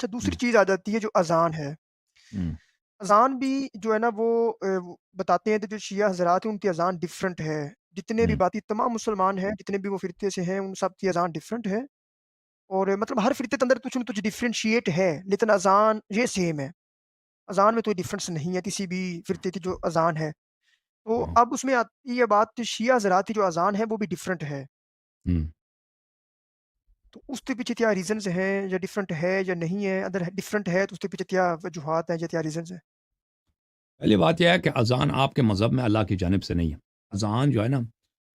اچھا دوسری ہوں، چیز آ جاتی ہے جو اذان ہے۔ ہوں، اذان بھی جو ہے نا وہ بتاتے ہیں کہ جو شیعہ حضرات ہیں ان کی اذان ڈفرنٹ ہے۔ جتنے بھی ہوں، باقی تمام مسلمان ہیں، جتنے بھی وہ فرقے سے ہیں، ان سب کی اذان ڈفرنٹ ہے، اور مطلب ہر فرقے کے اندر کچھ نہ کچھ ڈفرینشیٹ ہے، لیکن اذان یہ سیم ہے۔ اذان میں کوئی ڈفرینس نہیں ہے کسی بھی فرقے کی جو اذان ہے۔ تو ہوں، اب اس میں آتی ہے یہ بات کہ شیعہ حضرات کی جو اذان ہے وہ بھی ڈفرنٹ ہے۔ ہوں۔ تو اس کے پیچھے کیا ریزنز ہیں، یا ڈفرنٹ ہے یا نہیں ہے؟ اگر ڈفرنٹ ہے تو اس کے پیچھے کیا وجوہات ہیں یا کیا ریزنز ہیں؟ پہلی بات یہ ہے کہ اذان آپ کے مذہب میں اللہ کی جانب سے نہیں ہے۔ اذان جو ہے نا،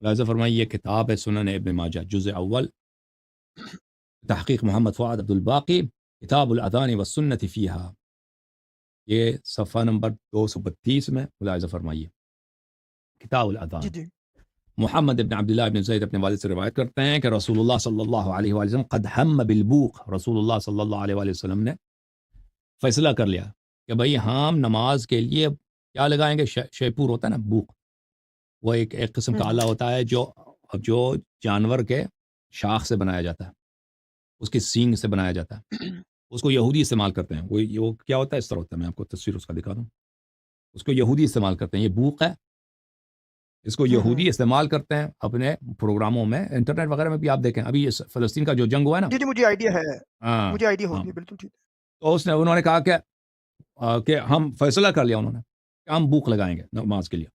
لہٰذا فرمائی یہ کتاب ہے سنن ابن ماجہ جزء اول، تحقیق محمد فؤاد عبد الباقی، کتاب الاذان والسنة فیہا، یہ صفحہ نمبر 232 میں ملاحظہ فرمائیے، کتاب جی الاذان۔ جی محمد ابن عبداللہ ابن زید اپنے والد سے روایت کرتے ہیں کہ رسول اللہ صلی اللہ علیہ وآلہ وسلم قد ہم بالبوق، رسول اللہ صلی اللہ علیہ وآلہ وسلم نے فیصلہ کر لیا کہ بھئی ہم نماز کے لیے کیا لگائیں گے، شیپور ہوتا ہے نا، بوق، وہ ایک قسم کا آلہ ہوتا ہے جو جانور کے شاخ سے بنایا جاتا ہے، اس کی سینگ سے بنایا جاتا ہے، اس کو یہودی استعمال کرتے ہیں۔ وہ کیا ہوتا ہے، اس طرح ہوتا ہے، میں آپ کو تصویر اس کا دکھا دوں، اس کو یہودی استعمال کرتے ہیں، یہ بوق ہے، اس کو یہودی استعمال کرتے ہیں اپنے پروگراموں میں، انٹرنیٹ وغیرہ میں بھی آپ دیکھیں، ابھی فلسطین کا جو جنگ ہوا ہے نا، جی جی مجھے آئیڈیا ہے، ہاں مجھے آئیڈیا ہاں، ہوگی، بالکل ٹھیک تو انہوں نے کہا کہ ہم فیصلہ کر لیا انہوں نے کہ ہم بوق لگائیں گے نماز کے لیے۔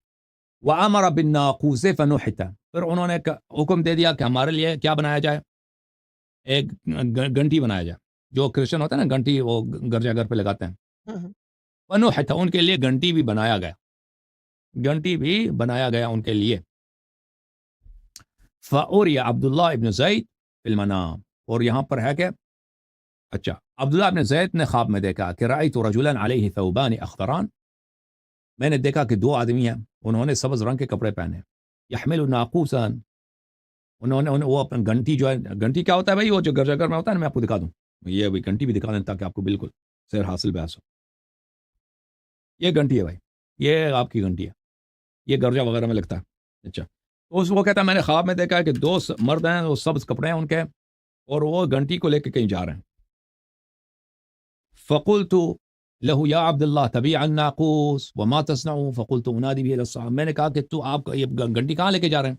وَأَمَرَ بِالنَّاقُوسِ فَنُحِتَ، پھر انہوں نے حکم دے دیا کہ ہمارے لیے کیا بنایا جائے، ایک گھنٹی بنایا جائے، جو کرسچن ہوتا ہے نا گھنٹی، وہ گرجا گھر پہ لگاتے ہیں، ہے۔ فَنُحِتَ، ان کے لیے گھنٹی بھی بنایا گیا، گھنٹی بھی بنایا گیا ان کے لیے۔ فَأُرِيَ عبداللہ ابن زید فی المنام، اور یہاں پر ہے کہ اچھا، عبداللہ ابن زید نے خواب میں دیکھا کہ رأیت رجلا علیہ ثوبان اخضران، میں نے دیکھا کہ دو آدمی ہیں، انہوں نے سبز رنگ کے کپڑے پہنے، یحمل ناقوسا، وہ اپنا گھنٹی، جو ہے گھنٹی کیا ہوتا ہے بھائی، وہ جو گرجا گھر میں ہوتا ہے نا، میں آپ کو دکھا دوں، یہ ابھی گھنٹی بھی دکھا دیں تاکہ آپ کو بالکل سیر حاصل بحث ہو۔ یہ گھنٹی ہے بھائی، یہ آپ کی گھنٹی ہے، یہ گرجا وغیرہ میں لگتا ہے۔ اچھا، تو وہ کہتا ہے میں نے خواب میں دیکھا ہے کہ دو مرد ہیں، وہ سبز کپڑے ہیں ان کے، اور وہ گھنٹی کو لے کے کہیں جا رہے ہیں۔ فقلت له یا عبد اللہ تبیع الناقوس وما تصنع، فقلت انادی به الصحابہ، میں نے کہا کہ تو آپ یہ گھنٹی کہاں لے کے جا رہے ہیں،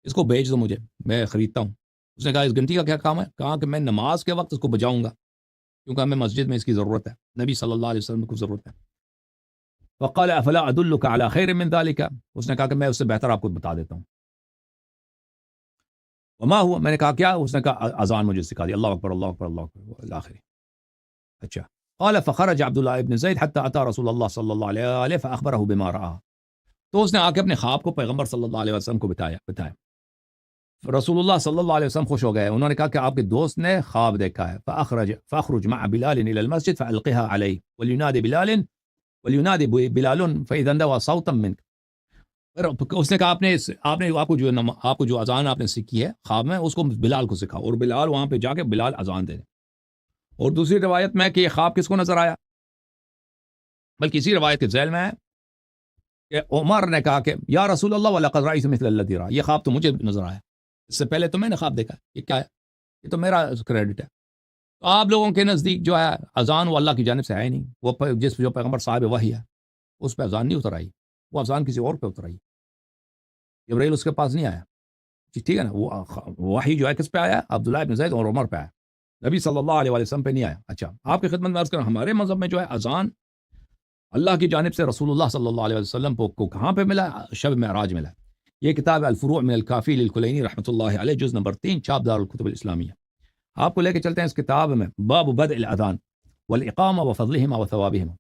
اس کو بیچ دو مجھے، میں خریدتا ہوں۔ اس نے کہا اس گھنٹی کا کیا کام ہے، کہا کہ میں نماز کے وقت اس کو بجاؤں گا، کیونکہ ہمیں مسجد میں اس کی ضرورت ہے، نبی صلی اللہ علیہ وسلم کو ضرورت ہے۔ فقال افلا ادلک علی خیر من ذلك، اس نے کہا کہ میں اس سے بہتر آپ کو بتا دیتا ہوں۔ وما ہوا، میں نے کہا کیا، اس نے کہا اذان مجھے سکھا دی، اللہ اکبر اللہ اکبر اللہ اکبر الی آخر۔ اچھا، قال فخرج عبد الله ابن زید حتى اتى رسول اللہ صلی اللہ علیہ وآلہ فاخبره بما رأى، تو اس نے آ کے اپنے خواب کو پیغمبر صلی اللہ علیہ وسلم کو بتایا۔ رسول اللہ صلی اللہ علیہ وسلم خوش ہو گئے، انہوں نے کہا کہ آپ کے دوست نے خواب دیکھا ہے۔ فاخرج مع بلال الى المسجد فالقها عليه ولينادي بلال فاذا اندوى صوتا منك، پھر اس نے کہا آپ کو جو اذان آپ نے سیکھی ہے خواب میں، اس کو بلال کو سکھاؤ، اور بلال وہاں پہ جا کے بلال اذان دے دیں۔ اور دوسری روایت میں کہ یہ خواب کس کو نظر آیا، بلکہ اسی روایت کے ذیل میں ہے کہ عمر نے کہا کہ یا رسول اللہ وَلَقَدْ رَأَيْتُ مِثْلَ الَّذِي رَأَى، یہ خواب تو مجھے نظر آیا، اس سے پہلے تو میں نے خواب دیکھا، یہ کیا ہے، یہ تو میرا کریڈٹ ہے۔ تو آپ لوگوں کے نزدیک جو ہے اذان وہ اللہ کی جانب سے ہے ہی نہیں، وہ جو پیغمبر صاحب وحی ہے اس پہ اذان نہیں اتر آئی، وہ اذان کسی اور پہ اتر آئی، جبرائیل اس کے پاس نہیں آیا، ٹھیک ہے نا، وہ وحی جو ہے کس پہ آیا، عبداللہ ابن زید اور عمر پہ آیا، نبی صلی اللہ علیہ وسلم پہ نہیں آیا۔ اچھا، آپ کی خدمت میں عرض کروں، ہمارے مذہب میں جو ہے اذان اللہ کی جانب سے رسول اللہ صلی اللہ علیہ وسلم کو کہاں پہ ملا، شب معراج ملا۔ یہ کتاب الفروع من الکافی للکلینی رحمۃ اللہ علیہ، جز نمبر 3، چھاپ دار الکتب الاسلامیہ۔ آپ کو لے کے چلتے ہیں اس کتاب میں، باب بدء الاذان والاقامہ وفضلہما وثوابہما،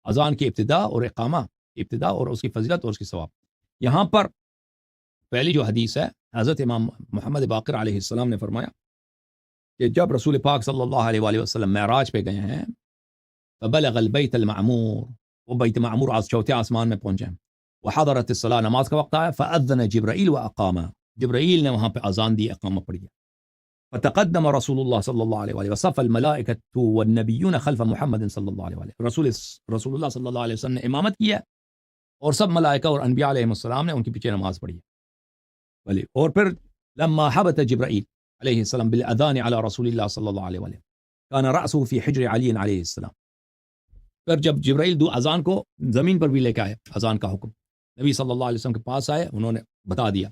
اذان کی ابتدا اور اقامہ کی ابتدا اور اس کی فضیلت اور اس کی ثواب۔ یہاں پر پہلی جو حدیث ہے، حضرت امام محمد باقر علیہ السلام نے فرمایا کہ جب رسول پاک صلی اللہ علیہ وآلہ وسلم معراج پہ گئے ہیں، فبلغ البیت المعمور، وہ بیت معمور چوتھے آسمان میں پہنچے، وحضرت الصلاۃ، نماز کا وقت آیا، فاذن جبرائیل واقام، جبرائیل نے وہاں پہ اذان دی، اقامہ پڑھی، فتقدم رسول اللہ صلی اللہ علیہ وآلہ وصف الملائکۃ والنبیون خلف محمد صلی اللہ علیہ وآلہ، رسول اللہ صلی اللہ علیہ وسلم نے امامت کیا اور سب ملائکہ اور انبیاء علیہ السلام نے ان کے پیچھے نماز پڑھی، اور پھر لما حبت جبرائیل علیہ السلام بالاذان علی رسول اللہ صلی اللہ علیہ وآلہ، كان رأسه في حجر علي علیہ السلام. پھر جب جبرائیل اذان کو زمین پر بھی لے کے آئے, اذان کا حکم نبی صلی اللہ علیہ وسلم کے پاس آئے, انہوں نے بتا دیا.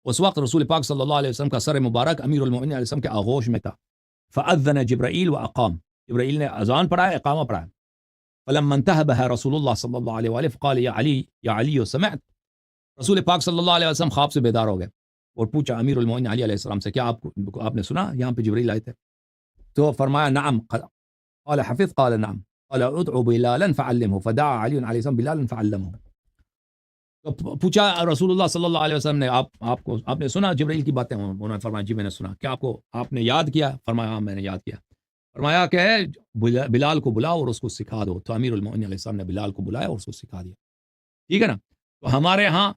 اس وقت رسول پاک صلی اللہ علیہ وسلم کا سر مبارک امیر المؤمنین علیہ السلام کے آغوش میں تھا. فأذن جبرائیل واقام, جبرائیل نے اذان پڑھایا, اقامہ پڑھایا. فلما انتهى بها رسول اللہ صلی اللہ علیہ وآلہ فقال یا علی سمعت. رسول پاک صلی اللہ علیہ وسلم خواب سے بیدار ہو گئے اور پوچھا امیر المؤمنین علی علیہ السلام سے, کیا آپ نے سنا یہاں پہ جبرائیل آئے تھے؟ تو فرمایا نعم. قال حفظ قال نعم. قال ادعو بلالا فعلمه. فدعا علی علیہ السلام بلالا فعلمه. تو پوچھا رسول اللہ صلی اللہ علیہ وسلم نے, آپ نے سنا جبرائیل کی باتیں؟ انہوں نے فرمایا جی میں نے سنا. کیا آپ نے یاد کیا؟ فرمایا ہاں میں نے یاد کیا. فرمایا کہ بلال کو بلاؤ اور اس کو سکھا دو. تو امیر المؤمنین علیہ السلام نے بلال کو بلایا اور اس کو سکھا دیا. ٹھیک ہے نا. تو ہمارے ہاں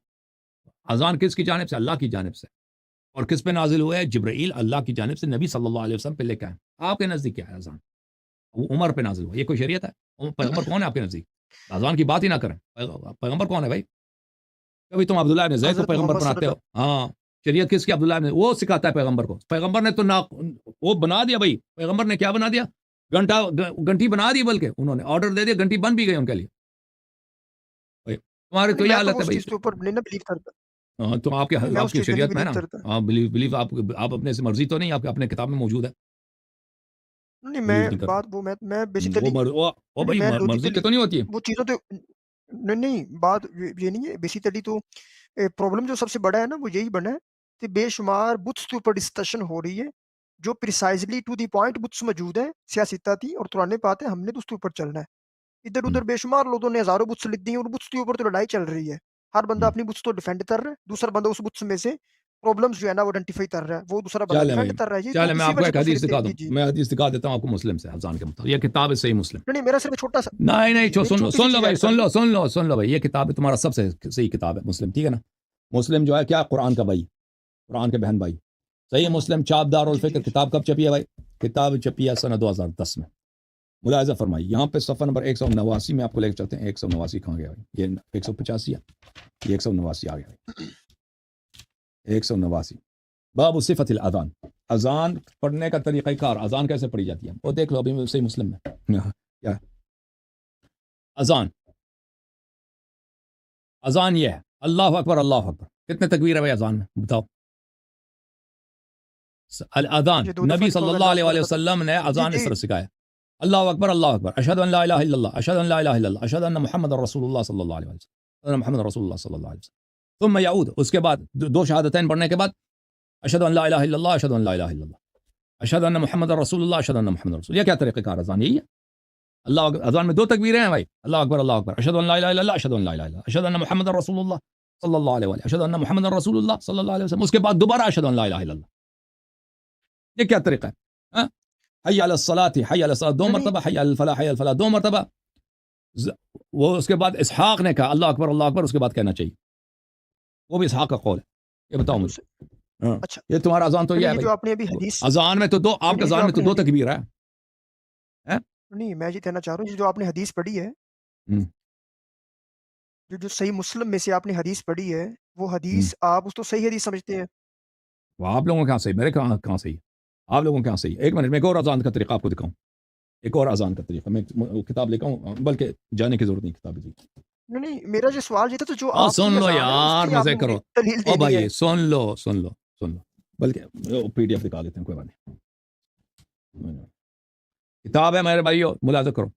اذان کس کی جانب سے؟ اللہ کی جانب سے. اور کس پہ نازل ہوئے؟ جبرائیل اللہ کی جانب سے نبی صلی اللہ علیہ وسلم پہ لے کے آئے. آپ کے نزدیک کیا ہے اذان؟ وہ عمر پہ نازل ہوا. یہ کوئی شریعت ہے؟ پیغمبر کون ہے آپ کے نزدیک؟ اذان کی بات ہی نہ کریں. پیغمبر کون ہے بھائی؟ کبھی تم عبداللہ ابن زید کو پیغمبر بناتے ہو. ہاں شریعت کس کی؟ عبداللہ ابن, وہ سکھاتا ہے پیغمبر کو. پیغمبر نے تو وہ بنا دیا بھائی. پیغمبر نے کیا بنا دیا؟ گھنٹی بنا دی, بلکہ انہوں نے آرڈر دے دیا, گھنٹی بن بھی گئی ان کے لیے. تمہارے تو یہ حالت ہے بھائی. ہاں تو آپ کی شریعت میں ہے نا. ہاں بلیو آپ اپنے سے مرضی تو نہیں, آپ اپنے کتاب میں موجود ہے. نہیں میں بیسیکلی مرضی کی تو نہیں ہوتی ہے وہ چیزوں تو نہیں. بات یہ نہیں ہے بیسیکلی. تو پرابلم جو سب سے بڑا ہے نا وہ یہی بنا ہے کہ بے شمار بتس کے اوپر ڈسکشن ہو رہی ہے جو پریسائزلی ٹو دی پوائنٹ بتس موجود ہیں, سیاستاتی اور قرآن پاک ہے, ہم نے تو اس کے اوپر چلنا ہے. ادھر ادھر بے شمار لوگوں نے ہزاروں بتس لکھ دی ہیں اور بتس کے اوپر تو لڑائی چل رہی ہے. ہر بندہ اپنی بتس تو ڈیفینڈ کر رہا ہے, دوسرا بندہ اس بتس میں سے پرابلمز جو ہے نا وہ آئیڈینٹیفائی کر رہا ہے, وہ دوسرا بندہ ڈیفینڈ کر رہا ہے. چلے میں آپ کو ایک حدیث دکھا دوں. میں حدیث دکھا دیتا ہوں آپ کو مسلم سے اذان کے مطابق. یہ کتاب ہے صحیح مسلم. نہیں میرا صرف چھوٹا سا نہیں سن لو بھائی, سن لو بھائی. یہ کتاب ہے تمہارا سب سے صحیح کتاب ہے مسلم. ٹھیک ہے نا. مسلم جو ہے کیا قرآن کا بھائی, قرآن کے بہن بھائی. صحیح مسلم چاپ دار الفکر کتاب کب چھپی ہے بھائی؟ کتاب چھپی ہے سنہ 2010 میں. ملاحظہ فرمائی یہاں پہ صفحہ نمبر 189 میں آپ کو لے کے چلتے ہیں. 189 کہاں گیا بھائی؟ یہ 185 ہے, یہ 189 آ گیا بھائی. 189 باب صفت الاذان. اذان پڑھنے کا طریقہ کار, اذان کیسے پڑھی جاتی ہے وہ دیکھ لو ابھی صحیح مسلم میں. کیا اذان یہ ہے اللہ اکبر اللہ اکبر. کتنے تکبیر ہے بھائی اذان میں بتاؤ؟ الاذان نبی صلی اللہ علیہ وسلم نے اذان اس طرح سکھایا. اللہ اکبر اشہد ان لا الہ الا اللہ اشہد ان لا الہ الا اللہ اشہد ان محمد رسول اللہ صلی اللہ علیہ وسلم محمد رسول اللہ صلی اللہ علیہ وسلم. ثم یعود, اس کے بعد دو شہادتین پڑھنے کے بعد اشہد ان لا الہ الا اللہ اشہد ان لا الہ الا اللہ اشہد ان محمد رسول اللہ اشہد ان محمد رسول. یہ کیا طریقہ کار اذان؟ یہی ہے. اللہ اذان میں دو تکبیریں ہیں بھائی, اللہ اکبر اشہد ان لا الہ الا اللہ اشہد ان لا الہ الا اللہ اشہد ان محمد رسول اللہ صلی اللہ علیہ وسلم اشہد ان محمد رسول اللہ صلی اللہ علیہ وسلم. اس کے بعد دوبارہ اشہد ان لا الہ الا اللہ. یہ کیا طریقہ ہے؟ حی علی الصلاۃ حی علی الصلاۃ 2 مرتبہ, حی علی الفلاح حی علی الفلاح 2 مرتبہ. وہ اس کے بعد اسحاق نے کہا اللہ اکبر اس کے بعد کہنا چاہیے. وہ بھی اسحاق کا قول ہے. یہ بتاؤ مجھے. اچھا یہ تمہارا اذان تو یہ ہے جو آپ نے ابھی حدیث اذان میں تو دو, آپ کے اذان میں تو 2 تکبیر ہے. نہیں میں یہ کہنا چاہ رہا ہوں جو آپ نے حدیث پڑھی ہے, جو صحیح مسلم میں سے آپ نے حدیث پڑھی ہے, وہ حدیث آپ اس تو صحیح حدیث سمجھتے ہیں؟ وہ آپ لوگوں کہاں صحیح, میرے کہاں صحیح, آپ لوگوں کہاں صحیح. ایک منٹ میں ایک اور اذان کا طریقہ آپ کو دکھاؤں. ایک اور اذان کا طریقہ میں کتاب لے کے آؤں, بلکہ جانے کی ضرورت نہیں کتاب کی. نہیں میرا جو سوال یہ تھا تو جو آپ سن لو یار, مزے کرو. او بھائی سن لو بلکہ پی ڈی ایف دکھا دیتے ہیں, کوئی بات نہیں. کتاب ہے میرے بھائیو, ملاحظہ کرو.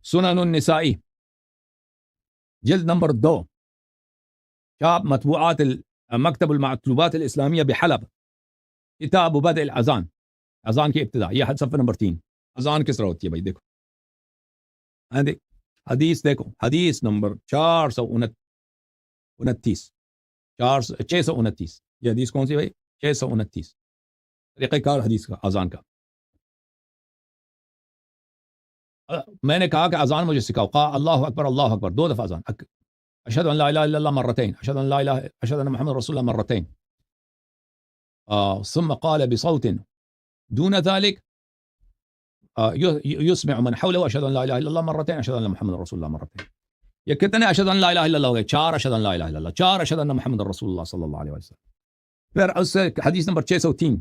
سنن النسائی جلد نمبر 2, شاب مطبوعات مکتب المکتوبات الاسلامیہ بحلب, کتاب بدء الاذان, اذان کی ابتدا. یہ صفحہ نمبر 3. اذان کس طرح ہوتی ہے بھائی دیکھو. حدیث دیکھو, حدیث نمبر 429. یہ حدیث کون سی بھائی؟ 629. طریقہ کار حدیث کا اذان کا. میں نے کہا کہ اذان مجھے سکھاؤ. قال اللہ اکبر 2 دفعہ اذان. اشہد ان لا الہ الا اللہ مرتين اشہد ان محمد رسول اللہ مرتين. ثم قال بصوت دون ذلك يسمع من حوله اشهد ان لا اله الا الله مرتين اشهد ان محمد رسول الله مرتين. یہ کتنے اشهد ان لا اله الا اللہ ہو گئے؟ 4 اشهد ان لا اله الا اللہ, 4 اشهد ان محمد رسول اللہ صلی اللہ علیہ وسلم. پھر اس سے حدیث نمبر 603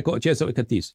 631,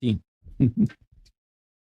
3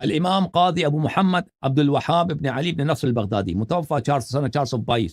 الإمام قاضي أبو محمد عبد الوهاب بن علي بن نصر البغدادي، متوفى سنة 422،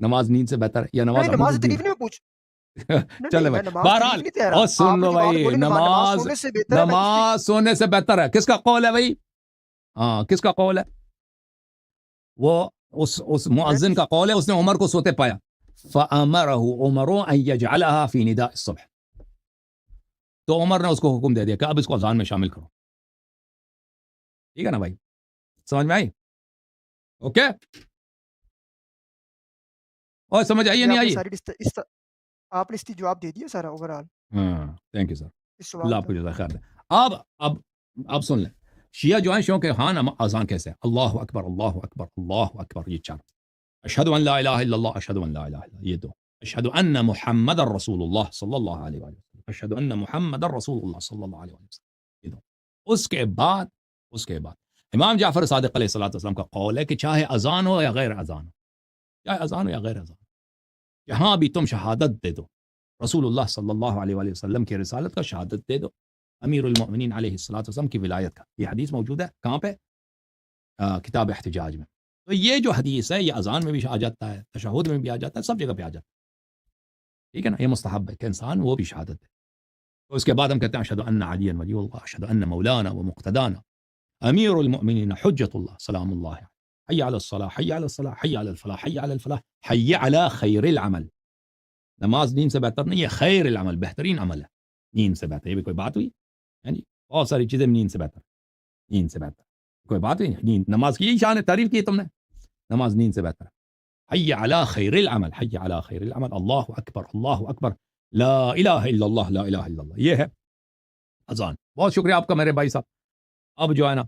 نماز نیند سے بہتر ہے یا نہیں نماز نماز عمل سے تکلیف نہیں پوچھ نہیں چلے نہیں میں بھائی نماز بہرحال تکلیف نہیں دے رہا اور آپ سن نے لو جو بات بھائی بولی نماز سونے سے بہتر ہے بھائی اس کی نماز سونے سے بہتر ہے کس کا قول ہے بھائی ہاں کس کا قول ہے وہ اس میں تو مؤذن کا قول ہے اس نے عمر کو سوتے پایا فَأَمَرَهُ عُمَرُ أَن يَجْعَلَهَا فِي نِدَاءِ الصُّبْحِ تو عمر نے اس کو حکم دے دیا کہ اب اس کو اذان میں شامل کرو ٹھیک ہے نا بھائی سمجھ میں آئی اوکے اور سمجھ آئی یا یہ نہیں آپ نے آئی ساری آپ نے اس کی جواب دے دیا سارا اوور آل ہاں تھینک یو سر اس اللہ سوال آپ کا کو جزائے خیر دے اب سن لیں شیعہ جو ہیں شیعوں کے ہاں اذان کیسے ہے اللہ اکبر اللہ اکبر اللہ اکبر یہ چار اشہد ان لا الہ الا اللہ اشہد ان لا الہ الا اللہ یہ دو اشہد ان محمد رسول اللہ صلی اللہ علیہ وآلہ وسلم اشہد ان محمد رسول اللہ صلی اللہ علیہ وآلہ وسلم یہ دو اس کے بعد امام جعفر صادق علیہ الصلوۃ والسلام کا قول ہے کہ چاہے اذان ہو یا غیر اذان ہو چاہے اذان ہو یا غیر اذان جہاں بھی تم شہادت دے دو رسول اللہ صلی اللہ علیہ وآلہ وسلم کی رسالت کا شہادت دے دو امیر المؤمنین علیہ الصلوۃ والسلام کی ولایت کا یہ حدیث موجود ہے کہاں پہ کتاب احتجاج میں تو یہ جو حدیث ہے یہ اذان میں بھی آ جاتا ہے تشہد میں بھی آ جاتا ہے سب جگہ پہ آ جاتا ہے ٹھیک ہے نا یہ مستحب ہے کہ انسان وہ بھی شہادت دے تو اس کے بعد ہم کہتے ہیں اشہد ان علی ولی اللہ اشہد ان مولانا و مقتدانا امیر المؤمنین حجت اللہ سلام اللہ حی علی الصلاح حی علی الصلاح حی علی الفلاح حی علی الفلاح حی علی خیر العمل نماز نیند سے بہتر نہیں ہے خیر العمل بہترین عمل ہے نیند سے بہتر یہ بھی کوئی بات ہوئی یعنی بہت ساری چیزیں نیند سے بہتر کوئی بات ہوئی نیند نماز کی یہی شان ہے تعریف کی تم نے نماز نیند سے بہتر ہے حی علی خیر العمل حی علی خیر العمل اللہ اکبر لا الہ الا اللہ لا الہ الا اللہ یہ ہے اذان بہت شکریہ آپ کا میرے بھائی صاحب اب جو ہے نا